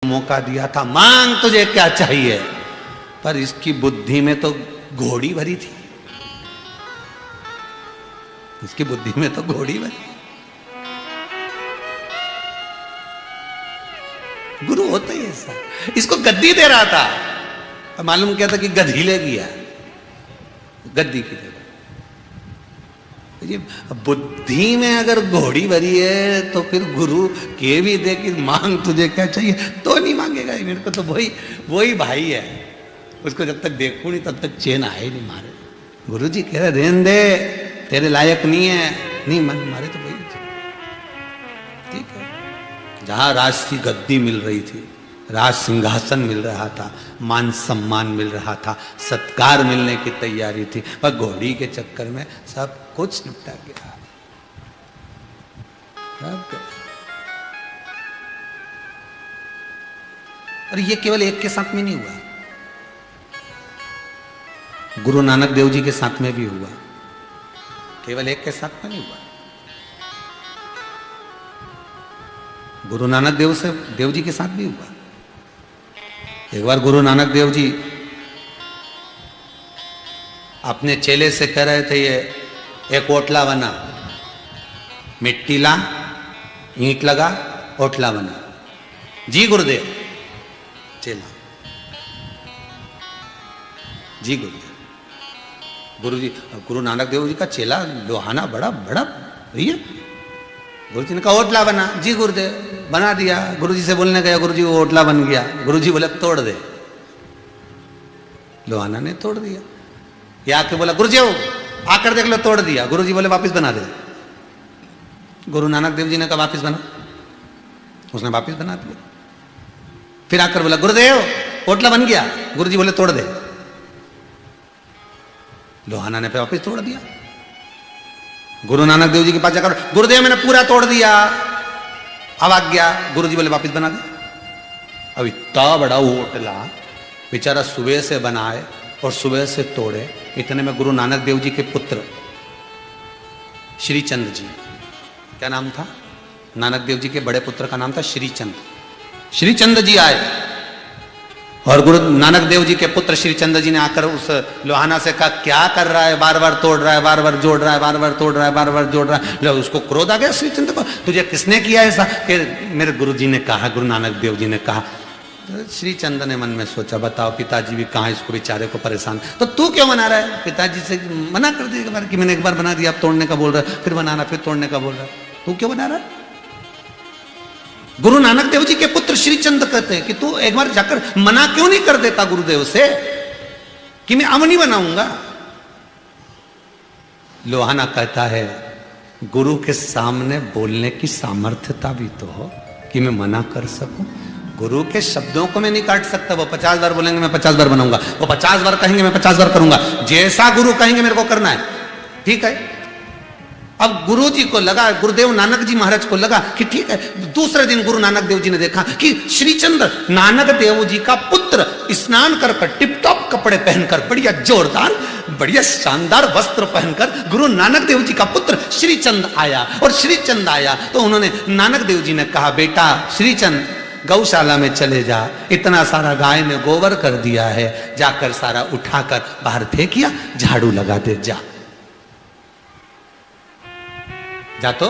मौका दिया था, मांग तुझे क्या चाहिए, पर इसकी बुद्धि में तो घोड़ी भरी थी, इसकी बुद्धि में तो घोड़ी भरी। गुरु होता ही ऐसा। इसको गद्दी दे रहा था, मालूम क्या था कि गधी ले गया, गद्दी की जगह। ये बुद्धि में अगर घोड़ी भरी है तो फिर गुरु के भी दे कि मांग तुझे क्या चाहिए, तो नहीं मांगेगा। मेरे को तो वही भाई है, उसको जब तक देखूं नहीं तब तक चैन आए नहीं मारे। गुरु जी कह रहे रहने दे, तेरे लायक नहीं है, नहीं मन मारे तो वही ठीक है। जहां राज की गद्दी मिल रही थी, राज सिंहासन मिल रहा था, मान सम्मान मिल रहा था, सत्कार मिलने की तैयारी थी, पर घोड़ी के चक्कर में सब कुछ निपटा गया। और ये केवल एक के साथ में नहीं हुआ, गुरु नानक देव जी के साथ में भी हुआ, केवल एक के साथ में नहीं हुआ। गुरु नानक देव जी के साथ भी हुआ। एक बार गुरु नानक देव जी अपने चेले से कह रहे थे, ये एक ओटला बना, मिट्टी ला, ईंट लगा, ओटला बना। जी गुरुदेव। चेला जी गुरुदेव। गुरु नानक देव जी का चेला लोहाना बड़ा बड़ा भैया। गुरु जी ने कहा ओटला बना। जी गुरुदेव, बना दिया। गुरु जी से बोलने गया, गुरु जी वो ओटला बन गया। गुरु जी बोले तोड़ दे। लोहाना ने तोड़ दिया। ये आके बोला गुरु जी आकर देख लो, तोड़ दिया। गुरु जी बोले वापिस बना दे। गुरु नानक देव जी ने कहा वापिस बना, उसने वापिस बना दिया। फिर आकर बोला गुरुदेव ओटला बन गया। गुरु जी बोले तोड़ दे। लोहाना ने फिर वापिस तोड़ दिया। गुरु नानक देव जी के पास जाकर गुरुदेव मैंने पूरा तोड़ दिया, अब आ गया। गुरु जी बोले वापिस बना दे। अब इतना बड़ा ओटला बेचारा सुबह से बनाए और सुबह से तोड़े। इतने में गुरु नानक देव जी के पुत्र श्रीचंद जी, क्या नाम था? नानक देव जी के बड़े पुत्र का नाम था श्रीचंद। श्रीचंद जी आए और गुरु नानक देव जी के पुत्र श्रीचंद जी ने आकर उस लोहाना से कहा क्या कर रहा है, बार बार तोड़ रहा है, बार बार जोड़ रहा है, बार बार तोड़ रहा है, बार बार जोड़ रहा है। उसको क्रोध आ गया श्रीचंद को, तुझे किसने किया ऐसा? कि मेरे गुरु जी ने कहा, गुरु नानक देव जी ने कहा। श्रीचंद ने मन में सोचा बताओ पिताजी भी कहाँ, इसको बेचारे को परेशान, तो तू क्यों बना रहा है? पिताजी से मना कर दिया कि मैंने एक बार बना दिया, अब तोड़ने का बोल रहा है, फिर बनाना, फिर तोड़ने का बोल रहा है, तू क्यों बना रहा है? गुरु नानक देव जी के पुत्र श्रीचंद कहते हैं कि तू एक बार जाकर मना क्यों नहीं कर देता गुरुदेव से कि मैं अब नहीं बनाऊंगा। लोहाना कहता है गुरु के सामने बोलने की सामर्थ्यता भी तो हो कि मैं मना कर सकूं। गुरु के शब्दों को मैं नहीं काट सकता। वो 50 बार बोलेंगे मैं 50 बार बनाऊंगा, वो 50 बार कहेंगे मैं 50 बार करूंगा। जैसा गुरु कहेंगे मेरे को करना है, ठीक है। अब गुरु जी को लगा, गुरुदेव नानक जी महाराज को लगा कि ठीक है। दूसरे दिन गुरु नानक देव जी ने देखा कि श्रीचंद नानक देव जी का पुत्र स्नान कर टिप टॉप कपड़े पहनकर, बढ़िया जोरदार, बढ़िया शानदार वस्त्र पहनकर गुरु नानक देव जी का पुत्र श्रीचंद आया। और श्रीचंद आया तो उन्होंने, नानक देव जी ने कहा बेटा श्रीचंद गौशाला में चले जा, इतना सारा गाय ने गोबर कर दिया है, जाकर सारा उठाकर बाहर फेंकिया, झाड़ू लगा दे, जा तो।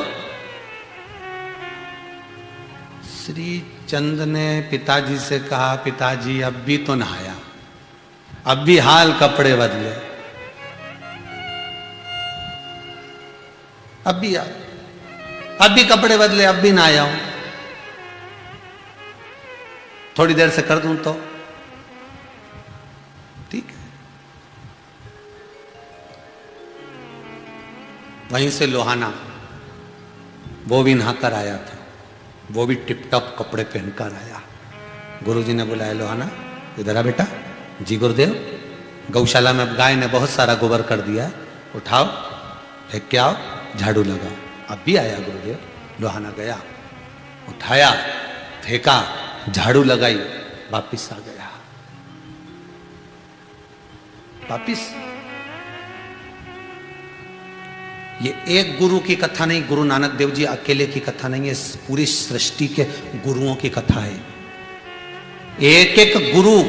श्रीचंद ने पिताजी से कहा पिताजी अब भी तो नहाया, अब भी हाल कपड़े बदले, अब भी कपड़े बदले, अब भी नहाया हूं, थोड़ी देर से कर दूं तो ठीक है। वहीं से लोहाना वो भी नहाकर आया था, वो भी टिप-टॉप कपड़े पहनकर आया। गुरुजी ने बुलाया लोहाना इधर आ बेटा। जी गुरुदेव। गौशाला में गाय ने बहुत सारा गोबर कर दिया, उठाओ फेंक के आओ, झाड़ू लगाओ। अब भी आया गुरुदेव। लोहाना गया, उठाया, फेंका, झाड़ू लगाई, वापिस आ गया। वापिस। ये एक गुरु की कथा नहीं, गुरु नानक देव जी अकेले की कथा नहीं है, पूरी सृष्टि के गुरुओं की कथा है। एक एक गुरु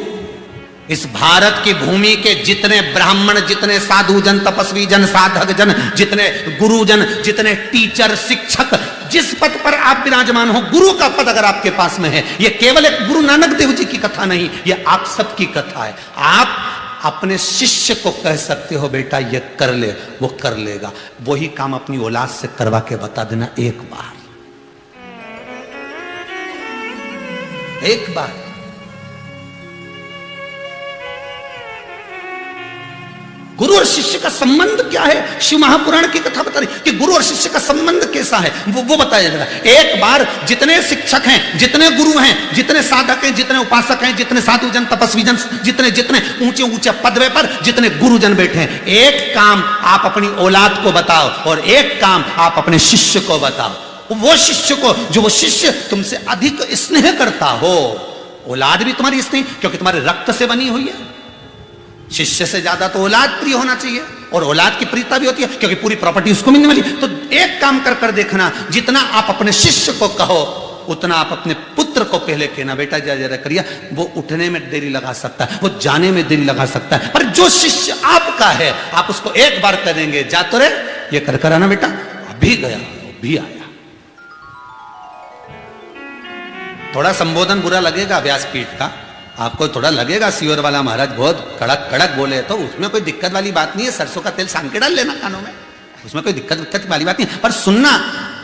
इस भारत की भूमि के जितने ब्राह्मण, जितने साधु जन, तपस्वी जन, साधक जन, जितने गुरुजन, जितने टीचर, शिक्षक, जिस पद पर आप विराजमान हो, गुरु का पद अगर आपके पास में है, यह केवल एक गुरु नानक देव जी की कथा नहीं, यह आप सबकी कथा है। आप अपने शिष्य को कह सकते हो बेटा ये कर ले, वो कर लेगा। वही काम अपनी औलाद से करवा के बता देना एक बार, एक बार। गुरु और शिष्य का संबंध क्या है? शिव महापुराण की कथा बता रही कि गुरु और शिष्य का संबंध कैसा है, वो बताया जा रहा है। एक बार जितने शिक्षक हैं, जितने गुरु हैं, जितने साधक हैं, जितने उपासक हैं, जितने साधु जन, तपस्वी जन, जितने जितने ऊंचे ऊंचे पदवे पर जितने गुरुजन बैठे हैं, एक काम आप अपनी औलाद को बताओ और एक काम आप अपने शिष्य को बताओ। वो शिष्य को, जो वो शिष्य तुमसे अधिक स्नेह करता हो। औलाद भी तुम्हारी स्नेह, क्योंकि तुम्हारे रक्त से बनी हुई है। शिष्य से ज्यादा तो औलाद प्रिय होना चाहिए, और औलाद की प्रियता भी होती है क्योंकि पूरी प्रॉपर्टी उसको मिलने वाली। तो एक काम कर कर देखना, जितना आप अपने शिष्य को कहो उतना आप अपने पुत्र को पहले कहना, बेटा जरा जरा करिए। वो उठने में देरी लगा सकता है, वो जाने में देरी लगा सकता है, पर जो शिष्य आपका है आप उसको एक बार करेंगे, जा तो रे ये कर कर आना बेटा, अभी गया अभी आया। थोड़ा संबोधन बुरा लगेगा व्यासपीठ का, आपको थोड़ा लगेगा सियोर वाला महाराज बहुत कड़क कड़क बोले, तो उसमें कोई दिक्कत वाली बात नहीं है। सरसों का तेल सान के डाल लेना कानों में, उसमें कोई दिक्कत वाली बात नहीं है। पर सुनना,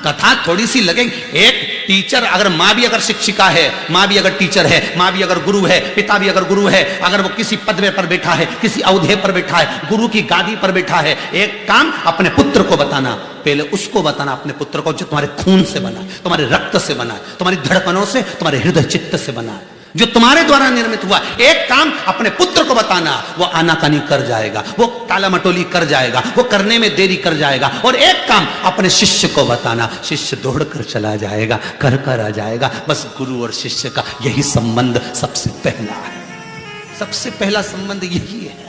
कथा थोड़ी सी लगेगी। एक टीचर, अगर माँ भी अगर शिक्षिका है, माँ भी अगर टीचर है, माँ भी अगर गुरु है, पिता भी अगर गुरु है, अगर वो किसी पदवे पर बैठा है, किसी औहदे पर बैठा है, गुरु की गादी पर बैठा है, एक काम अपने पुत्र को बताना, पहले उसको बताना, अपने पुत्र को जो तुम्हारे खून से बना है, तुम्हारे रक्त से बना है, तुम्हारी धड़कनों से, तुम्हारे हृदय चित्त से बना है, जो तुम्हारे द्वारा निर्मित हुआ। एक काम अपने पुत्र को बताना, वो आनाकानी कर जाएगा, वो टाला मटोली कर जाएगा, वो करने में देरी कर जाएगा। और एक काम अपने शिष्य को बताना, शिष्य दौड़ कर चला जाएगा, कर कर आ जाएगा। बस गुरु और शिष्य का यही संबंध सबसे पहला है, सबसे पहला संबंध यही है।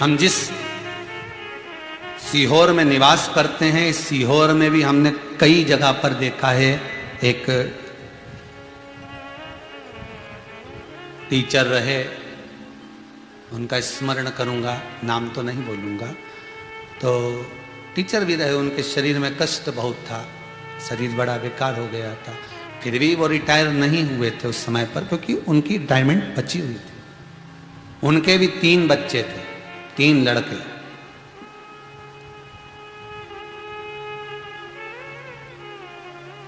हम जिस सीहोर में निवास करते हैं, इस सीहोर में भी हमने कई जगह पर देखा है, एक टीचर रहे, उनका स्मरण करूंगा, नाम तो नहीं बोलूंगा। तो टीचर भी रहे, उनके शरीर में कष्ट बहुत था, शरीर बड़ा बेकार हो गया था, फिर भी वो रिटायर नहीं हुए थे उस समय पर, क्योंकि उनकी रिटायरमेंट बची हुई थी। उनके भी 3 बच्चे थे, 3 लड़के।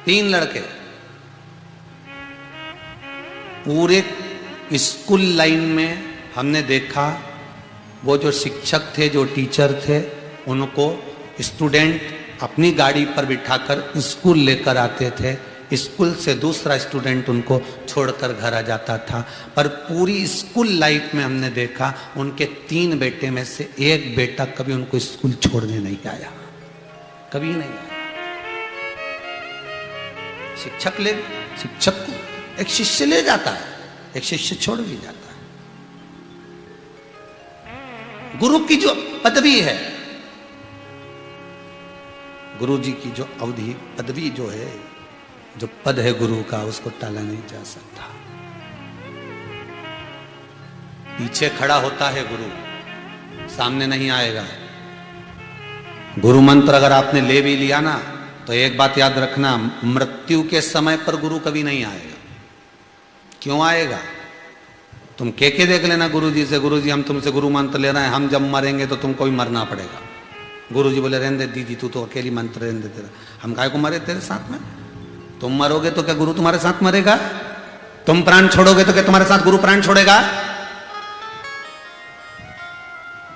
तीन लड़के पूरे स्कूल लाइन में हमने देखा। वो जो शिक्षक थे, जो टीचर थे, उनको स्टूडेंट अपनी गाड़ी पर बिठाकर स्कूल लेकर आते थे, स्कूल से दूसरा स्टूडेंट उनको छोड़कर घर आ जाता था। पर पूरी स्कूल लाइफ में हमने देखा, उनके 3 बेटे में से एक बेटा कभी उनको स्कूल छोड़ने नहीं आया, कभी नहीं आया। शिक्षक को एक शिष्य ले जाता है, एक शिष्य छोड़ भी जाता है। गुरु की जो पदवी है, गुरु जी की जो अवधि पदवी जो है, जो पद है गुरु का, उसको टाला नहीं जा सकता। पीछे खड़ा होता है गुरु, सामने नहीं आएगा। गुरु मंत्र अगर आपने ले भी लिया ना, तो एक बात याद रखना, मृत्यु के समय पर गुरु कभी नहीं आएगा। क्यों आएगा? तुम के देख लेना गुरु जी से, गुरु जी हम तुमसे गुरु मंत्र ले रहे हैं, हम जब मरेंगे तो तुमको भी मरना पड़ेगा। गुरु जी बोले रहने दे दीदी, तू तो अकेली मंत्र रहने दे, तेरा हम काहे को मरे तेरे साथ में? तुम मरोगे तो क्या गुरु तुम्हारे साथ मरेगा? तुम प्राण छोड़ोगे तो क्या तुम्हारे साथ गुरु प्राण छोड़ेगा?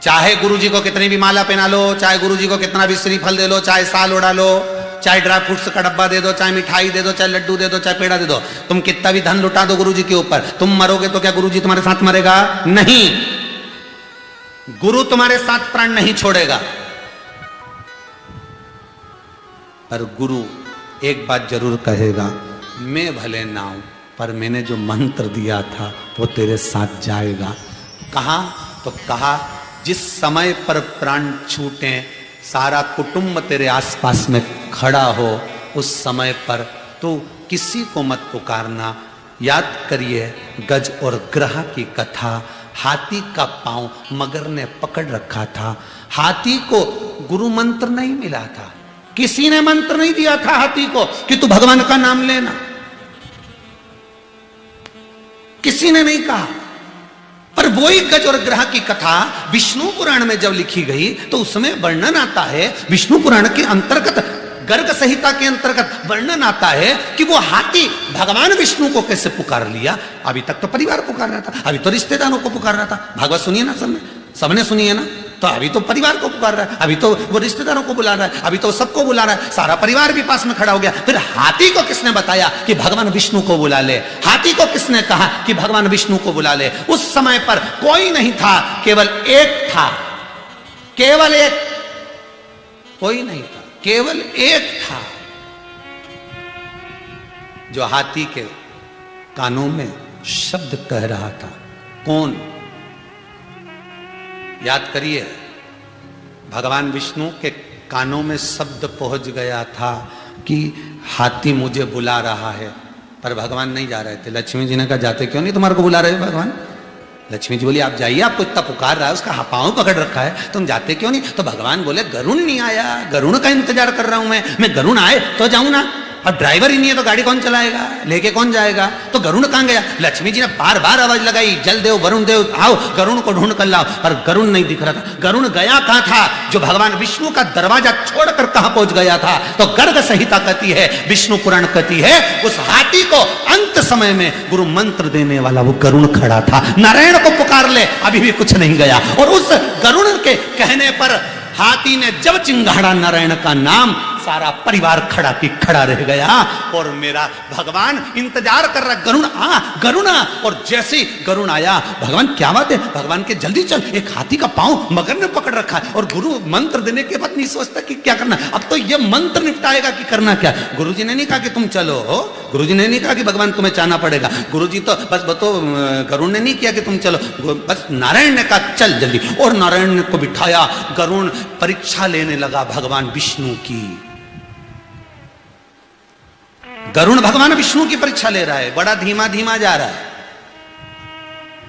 चाहे गुरु जी को कितनी भी माला पहना लो, चाहे गुरु जी को कितना भी श्रीफल दे लो, चाहे साल उड़ा लो, चाहे ड्राई फ्रूट्स का डब्बा दे दो, चाहे मिठाई दे दो, चाहे लड्डू दे दो, चाहे पेड़ा दे दो, तुम कितना भी धन लुटा दो गुरु जी के ऊपर, तुम मरोगे तो क्या गुरु जी तुम्हारे साथ मरेगा? नहीं, गुरु तुम्हारे साथ प्राण नहीं छोड़ेगा। पर गुरु एक बात जरूर कहेगा, मैं भले ना हूं, पर मैंने जो मंत्र दिया था वो तेरे साथ जाएगा। कहा? तो कहा जिस समय पर प्राण छूटे सारा कुटुंब तेरे आसपास में खड़ा हो, उस समय पर तू किसी को मत पुकारना। याद करिए गज और ग्रह की कथा। हाथी का पांव मगर ने पकड़ रखा था। हाथी को गुरु मंत्र नहीं मिला था, किसी ने मंत्र नहीं दिया था हाथी को कि तू भगवान का नाम लेना, किसी ने नहीं कहा। पर वही गज और ग्रह की कथा विष्णु पुराण में जब लिखी गई तो उसमें वर्णन आता है, विष्णु पुराण के अंतर्गत गर्ग संहिता के अंतर्गत वर्णन आता है कि वो हाथी भगवान विष्णु को कैसे पुकार लिया। अभी तक तो परिवार पुकार रहा था, अभी तो रिश्तेदारों को पुकार रहा था। भागवत सुनिए ना, सबने सुनी है ना। तो अभी तो परिवार को पुकार रहा है, अभी तो वो रिश्तेदारों को बुला रहा है, अभी तो सबको बुला रहा है, सारा परिवार भी पास में खड़ा हो गया। फिर हाथी को किसने बताया कि भगवान विष्णु को बुला ले? हाथी को किसने कहा कि भगवान विष्णु को बुला ले? उस समय पर कोई नहीं था, केवल एक था, केवल एक, कोई नहीं था, केवल एक था जो हाथी के कानों में शब्द कह रहा था। कौन? याद करिए, भगवान विष्णु के कानों में शब्द पहुंच गया था कि हाथी मुझे बुला रहा है, पर भगवान नहीं जा रहे थे। लक्ष्मी जी ने कहा जाते क्यों नहीं, तुम्हारे को बुला रहे हो भगवान? लक्ष्मी जी बोली आप जाइए, आपको इतना पुकार रहा है, उसका पांव पकड़ रखा है, तुम जाते क्यों नहीं? तो भगवान बोले गरुण नहीं आया, गरुण का इंतजार कर रहा हूं मैं गरुण आए तो जाऊं ना। अब ड्राइवर ही नहीं है तो गाड़ी कौन चलाएगा, लेके कौन जाएगा? तो गरुण कहां गया? लक्ष्मी जी ने बार बार आवाज लगाई, जल देव वरुण देव आओ गरुण को ढूंढ कर लाओ, पर गरुण नहीं दिख रहा था। गरुण गया कहां था? जो भगवान विष्णु का दरवाजा छोड़कर कहां पहुंच गया था? तो गर्ग संहिता कहती है, विष्णु पुराण कहती है, उस हाथी को अंत समय में गुरु मंत्र देने वाला वो गरुण खड़ा था। नारायण को पुकार ले, अभी भी कुछ नहीं गया। और उस गरुण के कहने पर हाथी ने जब चिंगाड़ा नारायण का नाम, सारा परिवार खड़ा की खड़ा रह गया। और मेरा भगवान इंतजार कर रहा, गरुण आ, गरुण आ। और जैसे ही गरुण आया, भगवान क्या बात है, भगवान के जल्दी चल, एक हाथी का पांव मगर ने पकड़ रखा है। और गुरु मंत्र देने के बाद नहीं सोचता कि क्या करना, अब तो ये मंत्र निपटाएगा कि करना क्या। गुरु जी ने नहीं कहा कि तुम चलो, गुरु जी ने नहीं कहा कि भगवान तुम्हें चाहना पड़ेगा। गुरु जी तो बस बतो, गरुण ने नहीं किया कि तुम चलो, बस नारायण ने कहा चल जल्दी। और नारायण को बिठाया, गरुण परीक्षा लेने लगा भगवान विष्णु की। गरुण भगवान विष्णु की परीक्षा ले रहा है, बड़ा धीमा धीमा जा रहा है।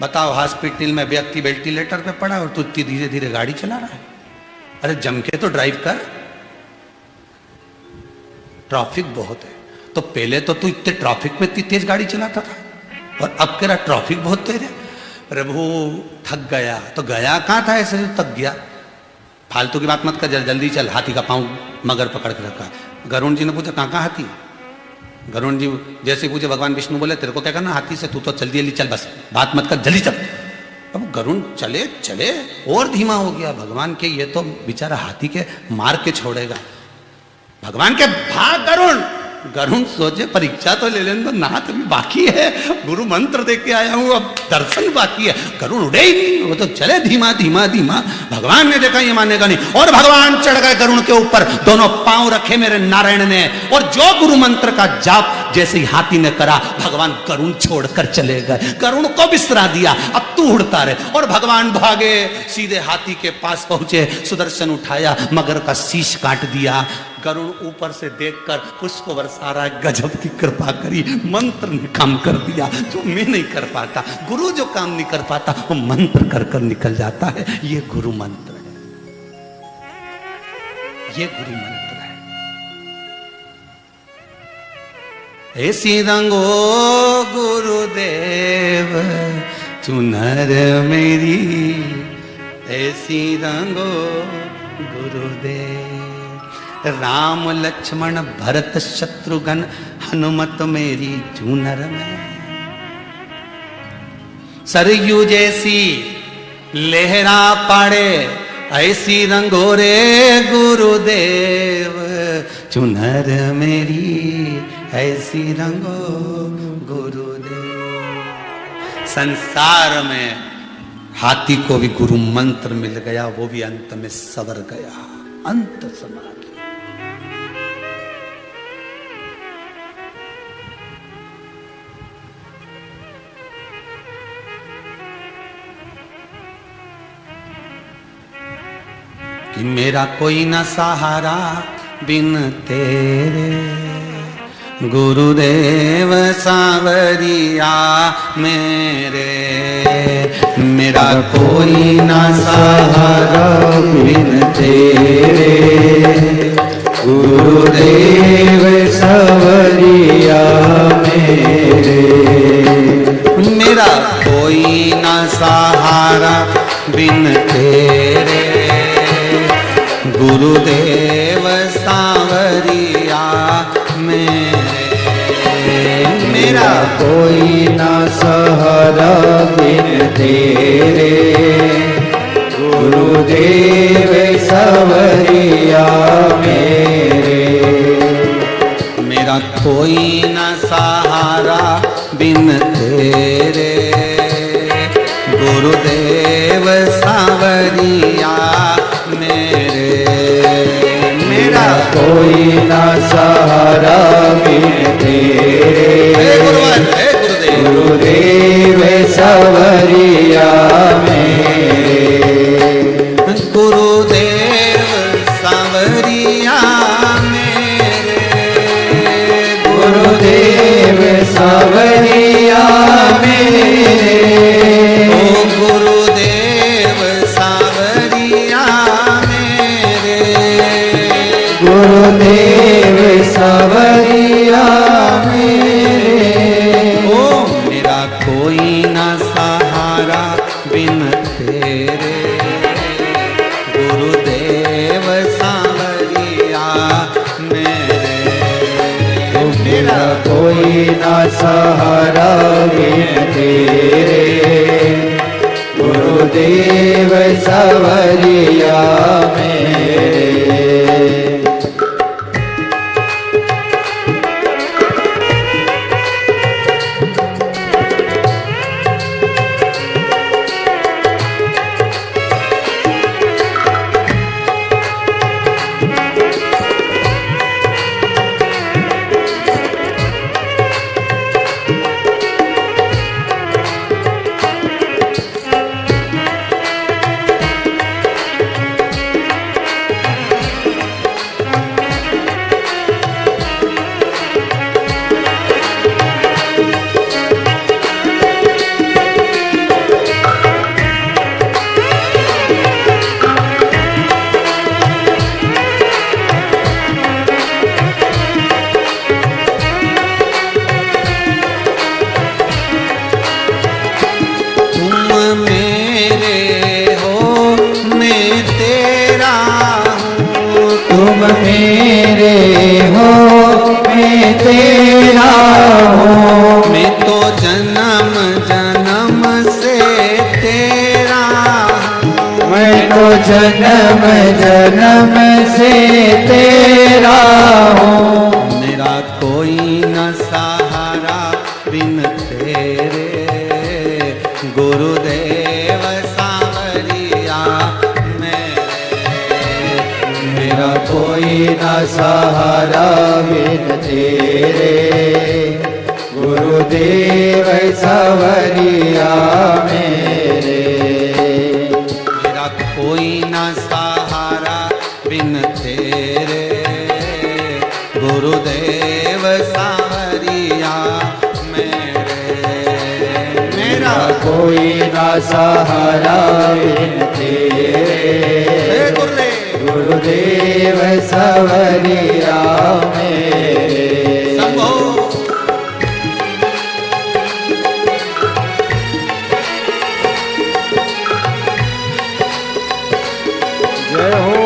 बताओ, हॉस्पिटल में व्यक्ति वेंटिलेटर पे पड़ा और तू इतनी धीरे धीरे गाड़ी चला रहा है। अरे जम के तो ड्राइव कर, ट्रैफिक बहुत है। तो पहले तो तू इतने ट्रैफिक में इतनी तेज गाड़ी चलाता था, और अब कह रहा ट्रैफिक बहुत तेज है। प्रभु थक गया, तो गया कहां था ऐसे थक गया? फालतू की बात मत कर, जल्दी चल, हाथी का पांव मगर पकड़ के रखा। गरुण जी ने पूछा कहां हाथी? गरुण जी जैसे पूछे, भगवान विष्णु बोले तेरे को क्या करना हाथी से, तू तो जल्दी जल्दी चल, बस बात मत कर, जल्दी चल। अब गरुण चले चले और धीमा हो गया। भगवान के ये तो बेचारा हाथी के मार के छोड़ेगा। भगवान के भाग गरुण। गरुण सोचे परीक्षा तो ले लेने, तो नाथ भी बाकी है, गुरु मंत्र दे के आया हूं, अब दर्शन बाकी है। गरुण उड़े ही नहीं, वो तो चले धीमा धीमा धीमा। भगवान ने देखा ये मानेगा नहीं, और भगवान चढ़ गए गरुण के ऊपर, दोनों पांव रखे मेरे नारायण ने। और जो गुरु मंत्र का जाप जैसे ही हाथी ने करा, भगवान गरुण छोड़कर चले गए, गरुण को बिसरा दिया, अब तू उड़ता रहे। और भगवान भागे, सीधे हाथी के पास पहुंचे, सुदर्शन उठाया, मगर का शीश काट दिया। गरुण ऊपर से देखकर पुष्प बरसा रहा है, गजब की कृपा करी, मंत्र ने काम कर दिया जो मैं नहीं कर पाता। गुरु जो काम नहीं कर पाता वो मंत्र कर कर निकल जाता है। ये गुरु मंत्र है, ये गुरु मंत्र है। ऐसी रंगो गुरुदेव चुनर मेरी, ऐसी रंगो गुरुदेव। राम लक्ष्मण भरत शत्रुघ्न हनुमत मेरी चूनर में। सरयू जैसी लहरा पड़े ऐसी रंगोरे गुरुदेव, चुनर मेरी ऐसी रंगो गुरुदेव। संसार में हाथी को भी गुरु मंत्र मिल गया, वो भी अंत में सवर गया, अंत समा। मेरा कोई न सहारा बिन तेरे, गुरुदेव सांवरिया मेरे। मेरा कोई न सहारा बिन तेरे, गुरुदेव सांवरिया मेरे। मेरा कोई न सहारा बिन तेरे, गुरुदेव सांवरिया मेरे। मेरा कोई ना सहारा बिन तेरे, गुरुदेव सांवरिया मेरे। मेरा कोई न सहारा बिन तेरे, गुरुदेव सांवरिया मेरे। मेरा कोई ना सहारा बिन तेरे, गुरुदेव सांवरिया मेरे। गुरुदेव सांवरिया मेरे, गुरुदेव सांवरिया मेरे। ओ गुरुदेव सांवरिया मेरे, गुरुदेव सांवरिया मेरे। ओ मेरा कोई न सहारा बिन तेरे, गुरुदेव सांवरिया मेरे। मेरा कोई ना सहारा बिन तेरे, गुरुदेव सांवरिया मेरे। तुम मेरे हो मैं तेरा हूँ। मैं तो जन्म जन्म से तेरा हूँ। मैं तो जन्म जन्म से तेरा हूँ। मेरा कोई न सहारा बिन तेरे, गुरुदेव सांवरिया मेरे। मेरा कोई ना सहारा बिन तेरे, गुरुदेव सांवरिया मेरे। मेरा कोई न सहारा बिन तेरे, गुरुदेव सांवरिया मेरे। मेरा कोई ना सहारा बिन तेरे, गुरुदेव सांवरिया मेरे। संभो जय हो।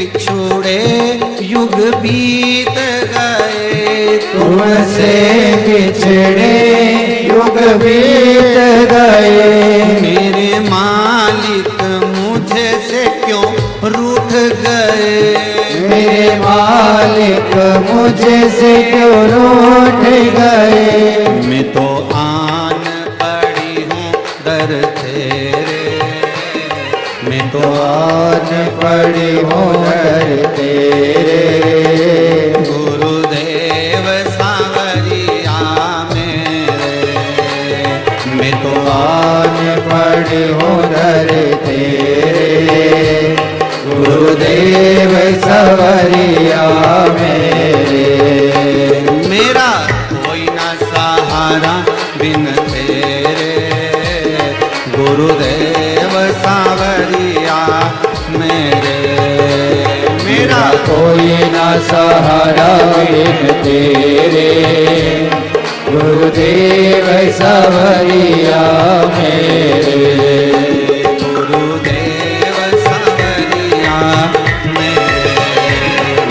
बिछुड़े युग बीत गए, तुमसे बिछड़े युग बीत गए। मेरे मालिक मुझे से क्यों रूठ गए, मेरे मालिक मुझे से क्यों रूठ गए। मैं तो आन पड़ी हूँ दर तेरे, मैं तो आन पड़ी हूँ दर तेरे। गुरुदेव सांवरिया मेरे, मैं तो आन पड़ी हूँ दर तेरे। गुरुदेव सांवरिया मेरे। मेरा कोई ना सहारा बिन तेरे, गुरुदेव सांवरिया मेरे। मेरा कोई ना सहारा बिन तेरे, गुरुदेव सांवरिया मेरे। गुरुदेव सांवरिया मेरे,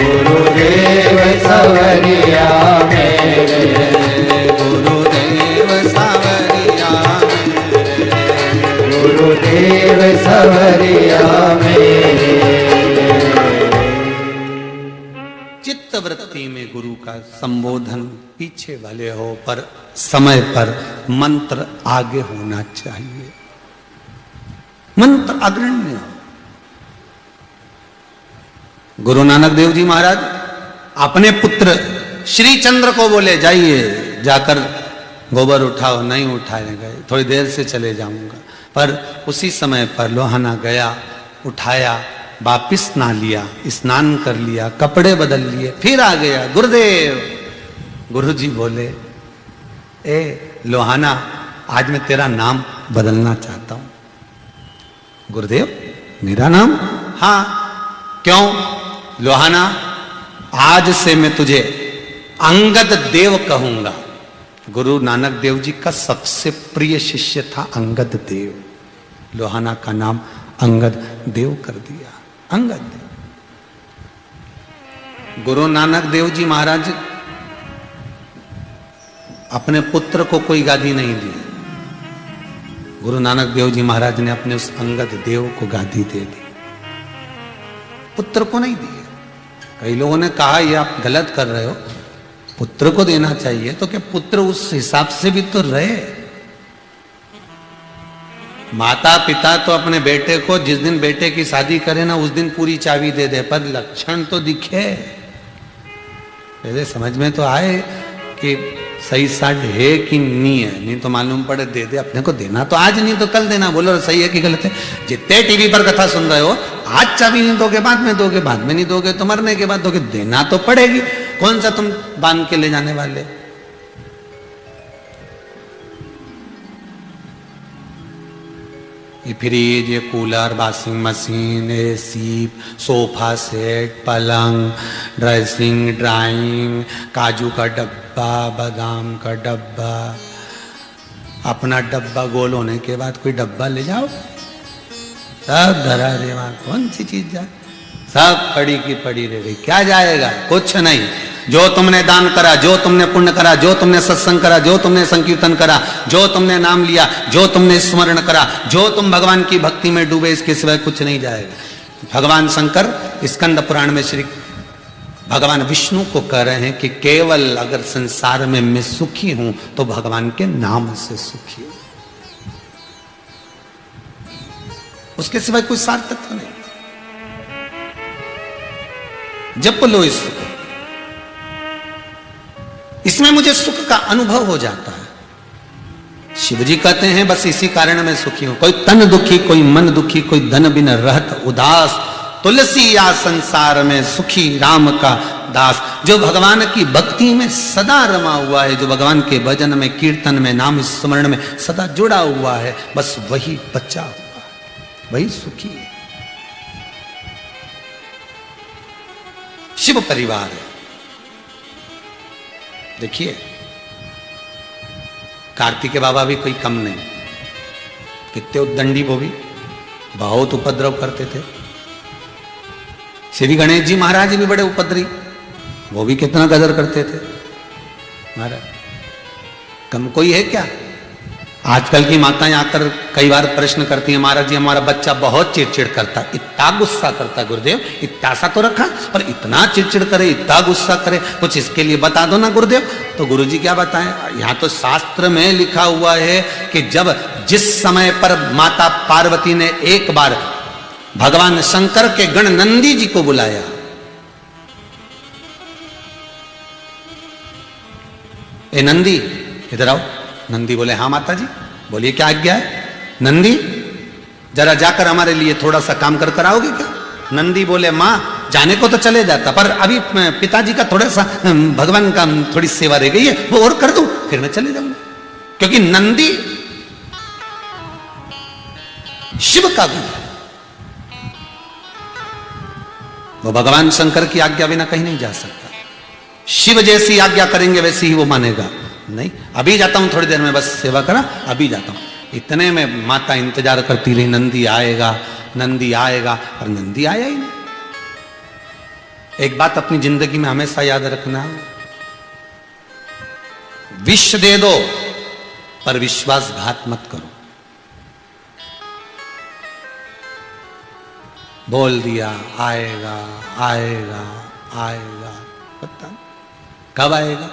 गुरुदेव सांवरिया मेरे। गुरुदेव सांवरिया मेरे, गुरुदेव सांवरिया मेरे। चित्त वृत्ति में गुरु का संबोधन पीछे भले हो, पर समय पर मंत्र आगे होना चाहिए, मंत्र अग्रण्य हो। गुरु नानक देव जी महाराज अपने पुत्र श्री चंद्र को बोले जाइए जाकर गोबर उठाओ, नहीं उठाए गए, थोड़ी देर से चले जाऊंगा। पर उसी समय पर लोहाना गया, उठाया, वापिस ना लिया, स्नान कर लिया, कपड़े बदल लिए, फिर आ गया। गुरुदेव, गुरु जी बोले ए लोहाना, आज मैं तेरा नाम बदलना चाहता हूं। गुरुदेव, मेरा नाम? हाँ। क्यों? लोहाना, आज से मैं तुझे अंगद देव कहूंगा। गुरु नानक देव जी का सबसे प्रिय शिष्य था अंगद देव। लोहाना का नाम अंगद देव कर दिया, अंगद देव। गुरु नानक देव जी महाराज अपने पुत्र को कोई गादी नहीं दी। गुरु नानक देव जी महाराज ने अपने उस अंगद देव को गादी दे दी, पुत्र को नहीं दी। कई लोगों ने कहा ये आप गलत कर रहे हो, पुत्र को देना चाहिए। तो क्या पुत्र उस हिसाब से भी तो रहे। माता पिता तो अपने बेटे को जिस दिन बेटे की शादी करे ना, उस दिन पूरी चाबी दे दे, पर लक्षण तो दिखे, पहले समझ में तो आए कि सही साठ है कि नहीं है। नहीं तो मालूम पड़े दे दे, अपने को देना तो आज नहीं तो कल देना। बोलो सही है कि गलत है? जितने टीवी पर कथा सुन रहे हो, आज चाबी नहीं दोगे, बाद में दोगे, बाद में नहीं दोगे तो मरने के बाद दोगे, देना तो पड़ेगी। कौन सा तुम बांध के ले जाने वाले? ये फ्रिज, ये cooler, washing machine, AC, sofa set, पलंग, ड्रेसिंग, ड्राइंग, काजू का डब्बा, बादाम का डब्बा। अपना डब्बा गोल होने के बाद कोई डब्बा ले जाओ, सब धरा रे, वहां कौन सी चीज जाए? सब पड़ी की पड़ी रह गई। क्या जाएगा? कुछ नहीं। जो तुमने दान करा, जो तुमने पुण्य करा, जो तुमने सत्संग करा, जो तुमने संकीर्तन करा, जो तुमने नाम लिया, जो तुमने स्मरण करा, जो तुम भगवान की भक्ति में डूबे, इसके सिवाय कुछ नहीं जाएगा। भगवान शंकर स्कंद पुराण में श्री भगवान विष्णु को कह रहे हैं कि केवल अगर संसार में मैं सुखी हूं तो भगवान के नाम से सुखी हूं, उसके सिवाय कोई सार तत्व नहीं। जप लो इसको, इसमें मुझे सुख का अनुभव हो जाता है। शिवजी कहते हैं बस इसी कारण मैं सुखी हूं। कोई तन दुखी, कोई मन दुखी, कोई धन बिन रहत उदास, तुलसी या संसार में सुखी राम का दास। जो भगवान की भक्ति में सदा रमा हुआ है, जो भगवान के भजन में, कीर्तन में, नाम स्मरण में सदा जुड़ा हुआ है, बस वही बचा हुआ है, वही सुखी है। शिव परिवार है। देखिए कार्तिक बाबा भी कोई कम नहीं, कितने उद्दंडी, वो भी बहुत उपद्रव करते थे। श्री गणेश जी महाराज भी बड़े उपद्रवी, वो भी कितना गदर करते थे महाराज। कम कोई है क्या? आजकल की माताएं आकर कई बार प्रश्न करती हैं, महाराज जी हमारा बच्चा बहुत चिड़चिड़ करता, इतना गुस्सा करता गुरुदेव, इतना सा तो रखा पर इतना चिड़चिड़ करे, इतना गुस्सा करे, कुछ इसके लिए बता दो ना गुरुदेव। तो गुरुजी क्या बताएं, यहाँ तो शास्त्र में लिखा हुआ है कि जब जिस समय पर माता पार्वती ने एक बार भगवान शंकर के गण नंदी जी को बुलाया, ए नंदी इधर आओ। नंदी बोले हाँ माता जी। बोलिए क्या आज्ञा है? नंदी जरा जाकर हमारे लिए थोड़ा सा काम कर कर आओगे क्या? नंदी बोले माँ जाने को तो चले जाता, पर अभी पिताजी का थोड़ा सा भगवान का थोड़ी सेवा रह गई है, वो और कर दूं फिर मैं चले जाऊंगा। क्योंकि नंदी शिव का गुण है, वो भगवान शंकर की आज्ञा बिना कहीं नहीं जा सकता। शिव जैसी आज्ञा करेंगे वैसी ही वो मानेगा। नहीं अभी जाता हूं, थोड़ी देर में बस सेवा करा, अभी जाता हूं। इतने में माता इंतजार करती रही, नंदी आएगा नंदी आएगा, पर नंदी आया ही नहीं। एक बात अपनी जिंदगी में हमेशा याद रखना, विष दे दो पर विश्वासघात मत करो। बोल दिया आएगा आएगा आएगा, पता नहीं कब आएगा।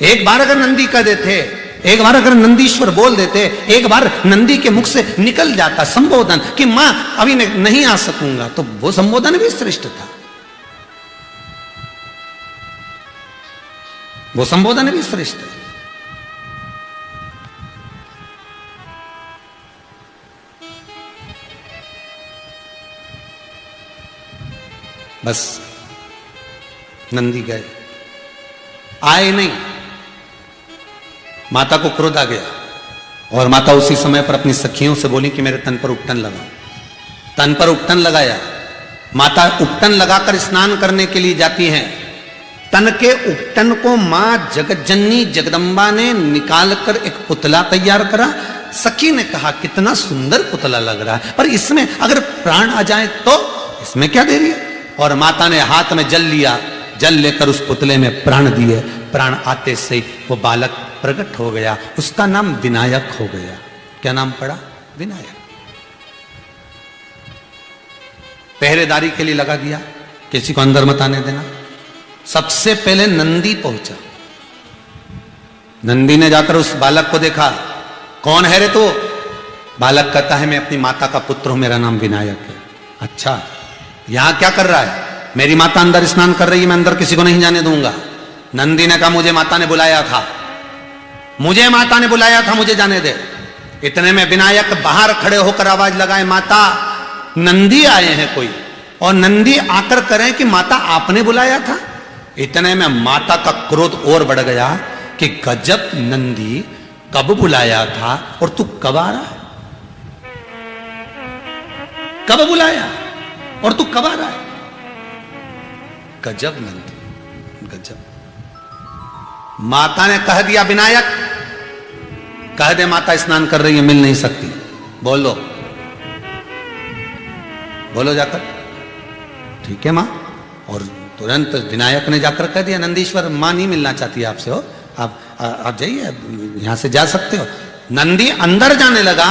एक बार अगर नंदी कह देते, एक बार अगर नंदीश्वर बोल देते, एक बार नंदी के मुख से निकल जाता संबोधन कि मां अभी नहीं आ सकूंगा, तो वो संबोधन भी श्रेष्ठ था, वो संबोधन भी श्रेष्ठ है। बस नंदी गए, आए नहीं। माता को क्रोध आ गया और माता उसी समय पर अपनी सखियों से बोली कि मेरे तन पर उपटन लगाओ। तन पर उपटन लगाया। माता उपटन लगाकर स्नान करने के लिए जाती हैं। तन के उपटन को मां जगज्जननी जगदम्बा ने निकालकर एक पुतला तैयार करा। सखी ने कहा कितना सुंदर पुतला लग रहा है, पर इसमें अगर प्राण आ जाए तो इसमें क्या देरी है। और माता ने हाथ में जल लिया, जल लेकर उस पुतले में प्राण दिए। प्राण आते से वो बालक प्रकट हो गया, उसका नाम विनायक हो गया। क्या नाम पड़ा? विनायक। पहरेदारी के लिए लगा दिया, किसी को अंदर मत आने देना। सबसे पहले नंदी पहुंचा। नंदी ने जाकर उस बालक को देखा, कौन है रे तू? बालक कहता है मैं अपनी माता का पुत्र हूं, मेरा नाम विनायक है। अच्छा यहां क्या कर रहा है? मेरी माता अंदर स्नान कर रही है, मैं अंदर किसी को नहीं जाने दूंगा। नंदी ने कहा मुझे माता ने बुलाया था, मुझे माता ने बुलाया था, मुझे जाने दे। इतने में विनायक बाहर खड़े होकर आवाज लगाए, माता नंदी आए हैं कोई। और नंदी आकर करें कि माता आपने बुलाया था। इतने में माता का क्रोध और बढ़ गया कि गजब नंदी, कब बुलाया था और तू कब आ रहा है? कब बुलाया और तू कब आ रहा है? गजब नंदी, गजब। माता ने कह दिया विनायक, कह दे माता स्नान कर रही है, मिल नहीं सकती। बोलो बोलो जाकर। ठीक है मां। और तुरंत विनायक ने जाकर कह दिया नंदीश्वर मां नहीं मिलना चाहती है आपसे, हो आप जाइए, यहां से जा सकते हो। नंदी अंदर जाने लगा,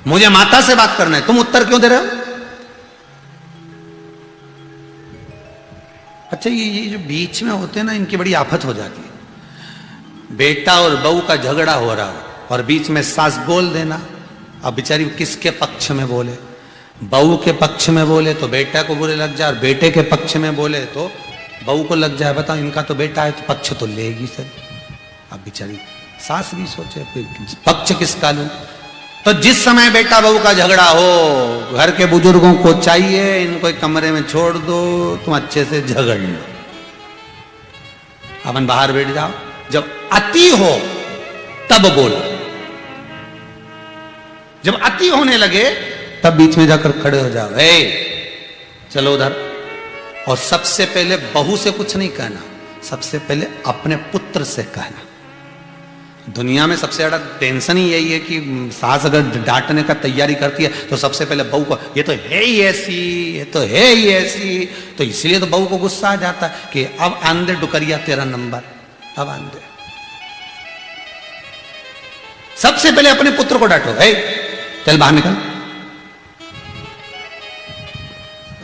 मुझे माता से बात करना है, तुम उत्तर क्यों दे रहे हो? अच्छा ये जो बीच में होते हैं ना, इनकी बड़ी आफत हो जाती है। बेटा और बहू का झगड़ा हो रहा हो और बीच में सास बोल देना। अब बेचारी किसके पक्ष में बोले? बहू के पक्ष में बोले तो बेटा को बुरे लग जाए, और बेटे के पक्ष में बोले तो बहू को लग जाए। बताओ इनका तो बेटा है तो पक्ष तो लेगी सर। अब बेचारी सास भी सोचे पक्ष किसका लूं। तो जिस समय बेटा बहू का झगड़ा हो, घर के बुजुर्गों को चाहिए इनको एक कमरे में छोड़ दो, तुम अच्छे से झगड़ लो, अपन बाहर बैठ जाओ। जब अति हो तब बोलो, जब अति होने लगे तब बीच में जाकर खड़े हो जाओ, ए चलो उधर। और सबसे पहले बहू से कुछ नहीं कहना, सबसे पहले अपने पुत्र से कहना। दुनिया में सबसे ज्यादा टेंशन ही यही है कि सास अगर डांटने का तैयारी करती है तो सबसे पहले बहू को, ये तो है ही ऐसी, ये तो है ही ऐसी, तो इसलिए तो बहू को गुस्सा आ जाता है कि अब आंदे डुकरिया तेरा नंबर, अब आंदे। सबसे पहले अपने पुत्र को डांटो, हे चल बाहर निकल,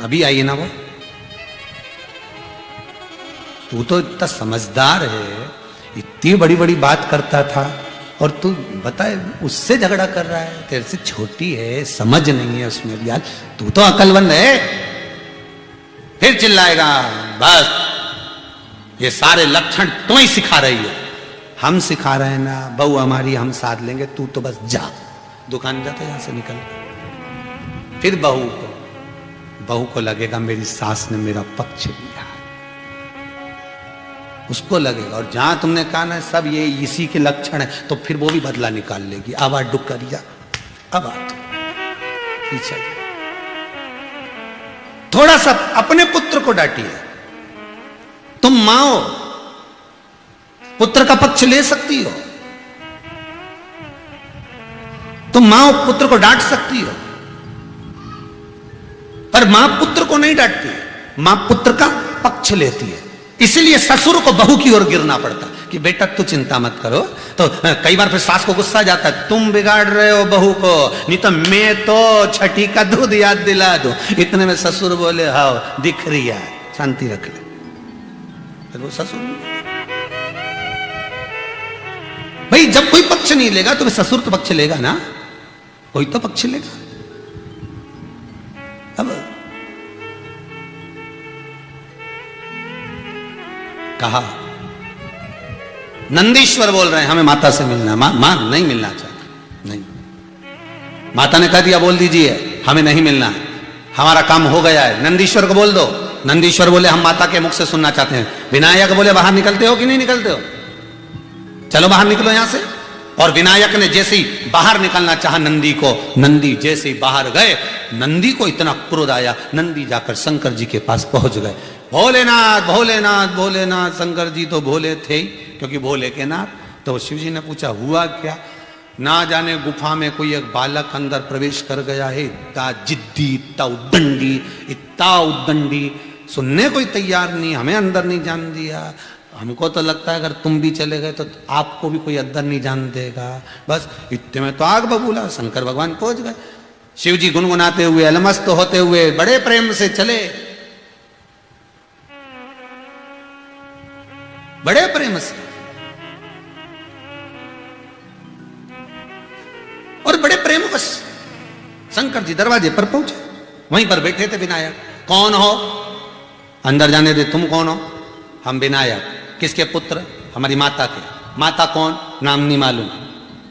अभी आई ना वो, तू तो इतना समझदार है, इतनी बड़ी बड़ी बात करता था और तू बताए उससे झगड़ा कर रहा है, तेरे से छोटी है, समझ नहीं है उसमें, यार तू तो अकलमंद है। फिर चिल्लाएगा, बस ये सारे लक्षण तुम ही सिखा रही हो, हम सिखा रहे हैं ना, बहू हमारी हम साथ लेंगे, तू तो बस जा, दुकान जाता यहां से निकल। फिर बहू को लगेगा मेरी सास ने मेरा पक्ष लिया, उसको लगेगा। और जहां तुमने कहा ना सब ये इसी के लक्षण है, तो फिर वो भी बदला निकाल लेगी, अब आ डुकरिया, अब आ पीछे। थोड़ा सा अपने पुत्र को डांटिए, तुम मां हो, पुत्र का पक्ष ले सकती हो, तुम मां हो, पुत्र को डांट सकती हो, पर मां पुत्र को नहीं डांटती, मां पुत्र का पक्ष लेती है। इसलिए ससुर को बहू की ओर गिरना पड़ता कि बेटा तू चिंता मत करो। तो कई बार फिर सास को गुस्सा जाता है, तुम बिगाड़ रहे हो बहू को, नहीं तो मैं तो छठी का दूध याद दिला दूं। इतने में ससुर बोले, हाँ दिख रही है, शांति रख ले। फिर वो ससुर, भाई जब कोई पक्ष नहीं लेगा तो ससुर तो पक्ष लेगा ना, कोई तो पक्ष लेगा। अब कहा नंदीश्वर बोल रहे हैं हमें माता से मिलना, मां नहीं मिलना चाहती, नहीं। माता ने कह दिया बोल दीजिए हमें नहीं मिलना है, हमारा काम हो गया है, नंदीश्वर को बोल दो। नंदीश्वर बोले हम माता के मुख से सुनना चाहते हैं। विनायक बोले बाहर निकलते हो कि नहीं निकलते हो, चलो बाहर निकलो यहां से। और विनायक ने जैसे ही बाहर निकलना चाहा नंदी को, नंदी जैसे ही बाहर गए, नंदी को इतना क्रोध आया, नंदी जाकर शंकर जी के पास पहुंच गए। भोलेनाथ भोलेनाथ भोलेनाथ, शंकर जी तो भोले थे ही क्योंकि भोले के नाथ। तो शिव जी ने पूछा हुआ क्या? ना जाने गुफा में कोई एक बालक अंदर प्रवेश कर गया है, इतना जिद्दी, इतना उद्दंडी, सुनने कोई तैयार नहीं, हमें अंदर नहीं जान दिया। हमको तो लगता है अगर तुम भी चले गए तो आपको भी कोई अंदर नहीं जान देगा। बस इतने में तो आग बबूला, शंकर भगवान पहुंच गए। शिव जी गुनगुनाते हुए, अलमस्त होते हुए बड़े प्रेम से चले, बड़े प्रेम से, और बड़े प्रेम बस शंकर जी दरवाजे पर पहुंचे। वहीं पर बैठे थे विनायक। कौन हो? अंदर जाने दे। तुम कौन हो? हम विनायक। किसके पुत्र? हमारी माता के। माता कौन? नाम नहीं मालूम।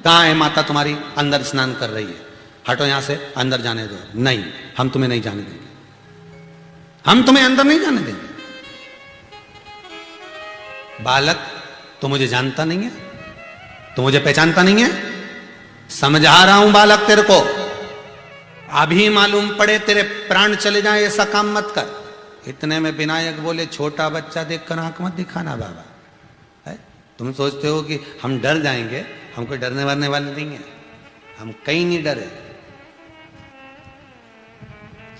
कहां है माता तुम्हारी? अंदर स्नान कर रही है। हटो यहां से, अंदर जाने दो। नहीं, हम तुम्हें नहीं जाने देंगे, हम तुम्हें अंदर नहीं जाने देंगे। बालक तो मुझे जानता नहीं है, तो मुझे पहचानता नहीं है, समझा रहा हूं बालक तेरे को, अभी मालूम पड़े तेरे प्राण चले जाए ऐसा काम मत कर। इतने में विनायक बोले, छोटा बच्चा देखकर आंख मत दिखाना बाबा, है? तुम सोचते हो कि हम डर जाएंगे, हम कोई डरने वाले नहीं है, हम कहीं नहीं डरे,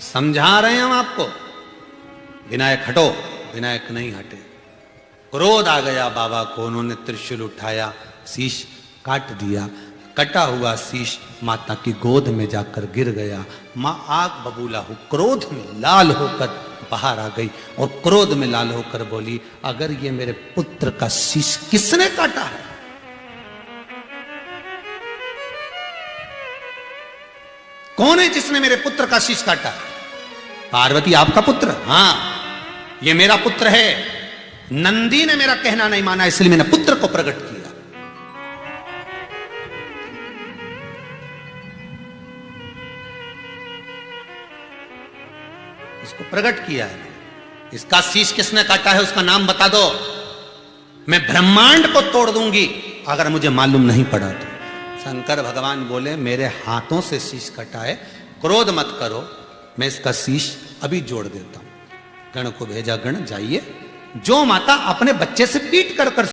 समझा रहे हैं हम आपको। विनायक हटो। विनायक नहीं हटे। क्रोध आ गया बाबा को, उन्होंने त्रिशूल उठाया, शीश काट दिया। कटा हुआ शीश माता की गोद में जाकर गिर गया। मां आग बबूला हो, क्रोध में लाल होकर बाहर आ गई और क्रोध में लाल होकर बोली, अगर ये मेरे पुत्र का शीश किसने काटा है? कौन है जिसने मेरे पुत्र का शीश काटा? पार्वती आपका पुत्र? हाँ, ये मेरा पुत्र है। नंदी ने मेरा कहना नहीं माना, इसलिए मैंने पुत्र को प्रकट किया। इसको प्रकट किया है। इसका शीश किसने काटा है उसका नाम बता दो, मैं ब्रह्मांड को तोड़ दूंगी अगर मुझे मालूम नहीं पड़ा तो। शंकर भगवान बोले, मेरे हाथों से शीश कटा है, क्रोध मत करो, मैं इसका शीश अभी जोड़ देता हूं। गण को भेजा, गण जाइए, जो माता अपने बच्चे से पीट कर